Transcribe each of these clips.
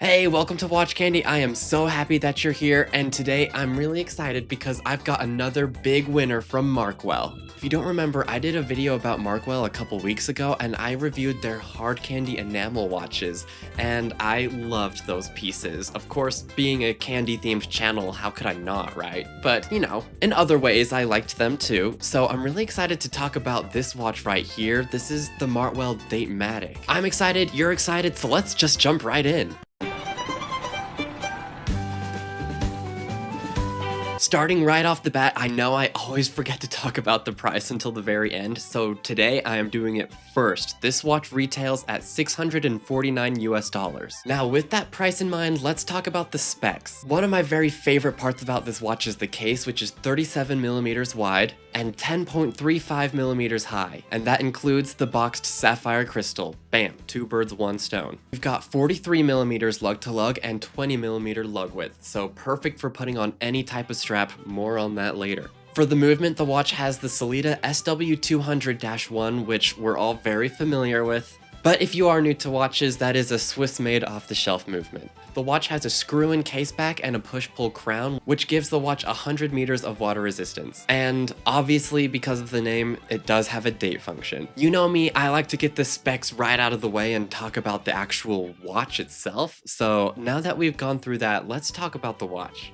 Hey, welcome to Watch Candy. I am so happy that you're here, and today I'm really excited because I've got another big winner from Markwell. If you don't remember, I did a video about Markwell a couple weeks ago, and I reviewed their hard candy enamel watches, and I loved those pieces. Of course, being a candy-themed channel, how could I not, right? But, you know, in other ways, I liked them too, so I'm really excited to talk about this watch right here. This is the Markwell Datematic. I'm excited, you're excited, so let's just jump right in. Starting right off the bat, I know I always forget to talk about the price until the very end, so today I am doing it first. This watch retails at $649 US. Now with that price in mind, let's talk about the specs. One of my very favorite parts about this watch is the case, which is 37mm wide and 10.35mm high, and that includes the boxed sapphire crystal. Bam, two birds, one stone. We've got 43mm lug to lug and 20mm lug width, so perfect for putting on any type of strap. More on that later. For the movement, the watch has the Sellita SW200-1, which we're all very familiar with. But if you are new to watches, that is a Swiss-made off-the-shelf movement. The watch has a screw-in caseback and a push-pull crown, which gives the watch 100 meters of water resistance. And obviously, because of the name, it does have a date function. You know me, I like to get the specs right out of the way and talk about the actual watch itself. So now that we've gone through that, let's talk about the watch.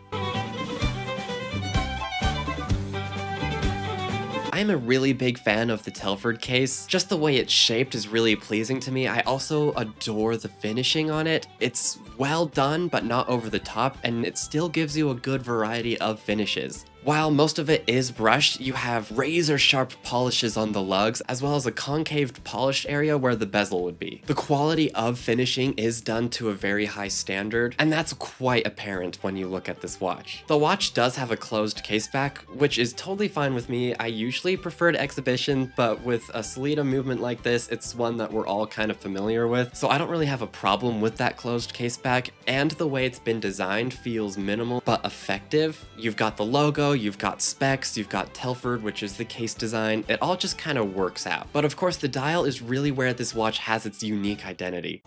I'm a really big fan of the Telford case. Just the way it's shaped is really pleasing to me. I also adore the finishing on it. It's well done, but not over the top, and it still gives you a good variety of finishes. While most of it is brushed, you have razor sharp polishes on the lugs, as well as a concaved polished area where the bezel would be. The quality of finishing is done to a very high standard, and that's quite apparent when you look at this watch. The watch does have a closed caseback, which is totally fine with me. I usually prefer to exhibition, but with a Sellita movement like this, it's one that we're all kind of familiar with, so I don't really have a problem with that closed caseback, and the way it's been designed feels minimal but effective. You've got the logo, you've got specs, you've got Telford, which is the case design. It all just kind of works out. But of course, the dial is really where this watch has its unique identity.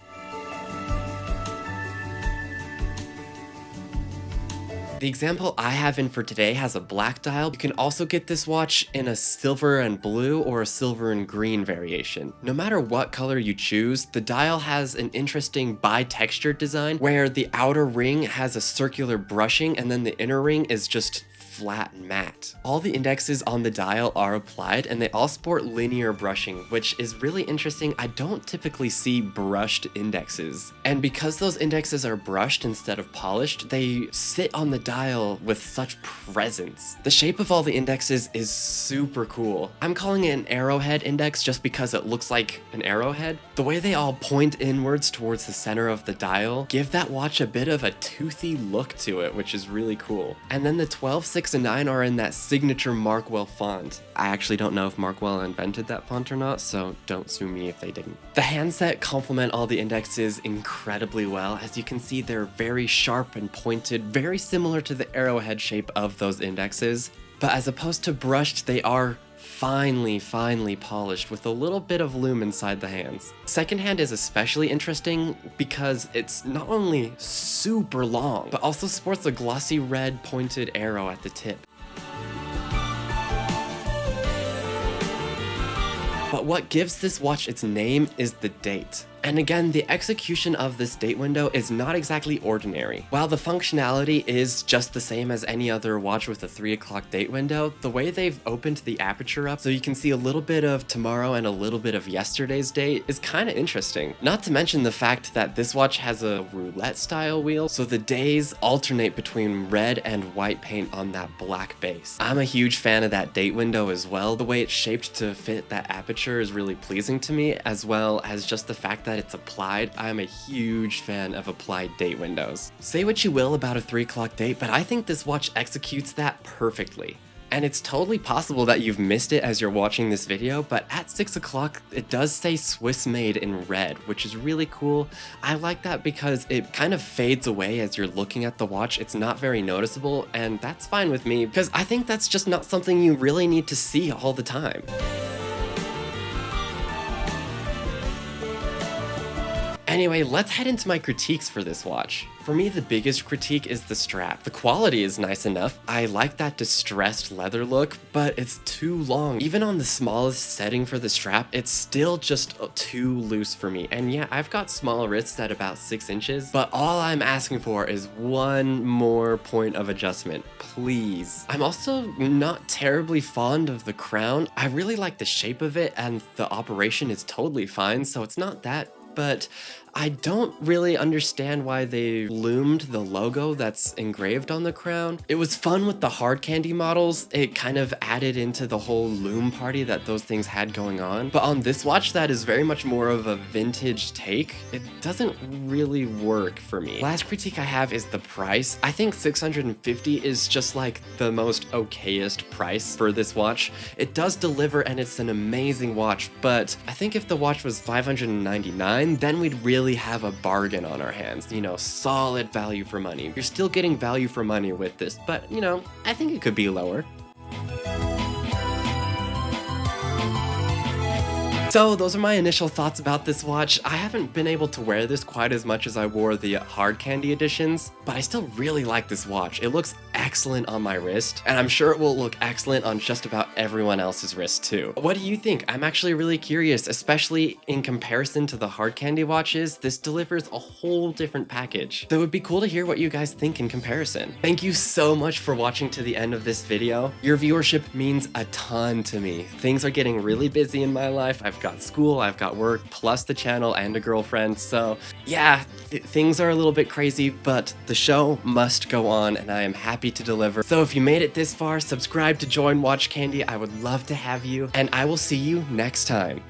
The example I have in for today has a black dial. You can also get this watch in a silver and blue or a silver and green variation. No matter what color you choose, the dial has an interesting bi-textured design where the outer ring has a circular brushing and then the inner ring is just flat and matte. All the indexes on the dial are applied and they all sport linear brushing, which is really interesting. I don't typically see brushed indexes. And because those indexes are brushed instead of polished, they sit on the dial with such presence. The shape of all the indexes is super cool. I'm calling it an arrowhead index just because it looks like an arrowhead. The way they all point inwards towards the center of the dial give that watch a bit of a toothy look to it, which is really cool. And then the 12, 6, and 9 are in that signature Markwell font. I actually don't know if Markwell invented that font or not, so don't sue me if they didn't. The handset complement all the indexes incredibly well. As you can see, they're very sharp and pointed, very similar to the arrowhead shape of those indexes. But as opposed to brushed, they are finely polished with a little bit of lume inside the hands. Second hand is especially interesting because it's not only super long, but also sports a glossy red pointed arrow at the tip. But what gives this watch its name is the date. And again, the execution of this date window is not exactly ordinary. While the functionality is just the same as any other watch with a 3 o'clock date window, the way they've opened the aperture up so you can see a little bit of tomorrow and a little bit of yesterday's date is kind of interesting. Not to mention the fact that this watch has a roulette style wheel, so the days alternate between red and white paint on that black base. I'm a huge fan of that date window as well. The way it's shaped to fit that aperture is really pleasing to me, as well as just the fact that it's applied. I'm a huge fan of applied date windows. Say what you will about a 3 o'clock date, but I think this watch executes that perfectly. And it's totally possible that you've missed it as you're watching this video, but at 6 o'clock, it does say Swiss made in red, which is really cool. I like that because it kind of fades away as you're looking at the watch. It's not very noticeable, and that's fine with me because I think that's just not something you really need to see all the time. Anyway, let's head into my critiques for this watch. For me, the biggest critique is the strap. The quality is nice enough. I like that distressed leather look, but it's too long. Even on the smallest setting for the strap, it's still just too loose for me. And yeah, I've got small wrists at about 6 inches, but all I'm asking for is one more point of adjustment, please. I'm also not terribly fond of the crown. I really like the shape of it, and the operation is totally fine, so it's not that, but I don't really understand why they loomed the logo that's engraved on the crown. It was fun with the hard candy models. It kind of added into the whole loom party that those things had going on. But on this watch, that is very much more of a vintage take. It doesn't really work for me. Last critique I have is the price. I think $650 is just like the most okayest price for this watch. It does deliver and it's an amazing watch, but I think if the watch was $599, then we'd really have a bargain on our hands, you know, solid value for money. You're still getting value for money with this, but you know, I think it could be lower. So those are my initial thoughts about this watch. I haven't been able to wear this quite as much as I wore the hard candy editions, but I still really like this watch. It looks excellent on my wrist, and I'm sure it will look excellent on just about everyone else's wrist too. What do you think? I'm actually really curious, especially in comparison to the hard candy watches. This delivers a whole different package. So it would be cool to hear what you guys think in comparison. Thank you so much for watching to the end of this video. Your viewership means a ton to me. Things are getting really busy in my life. I've got school, I've got work, plus the channel and a girlfriend, so yeah, things are a little bit crazy, but the show must go on and I am happy to deliver. So if you made it this far, subscribe to join Watch Candy. I would love to have you, and I will see you next time.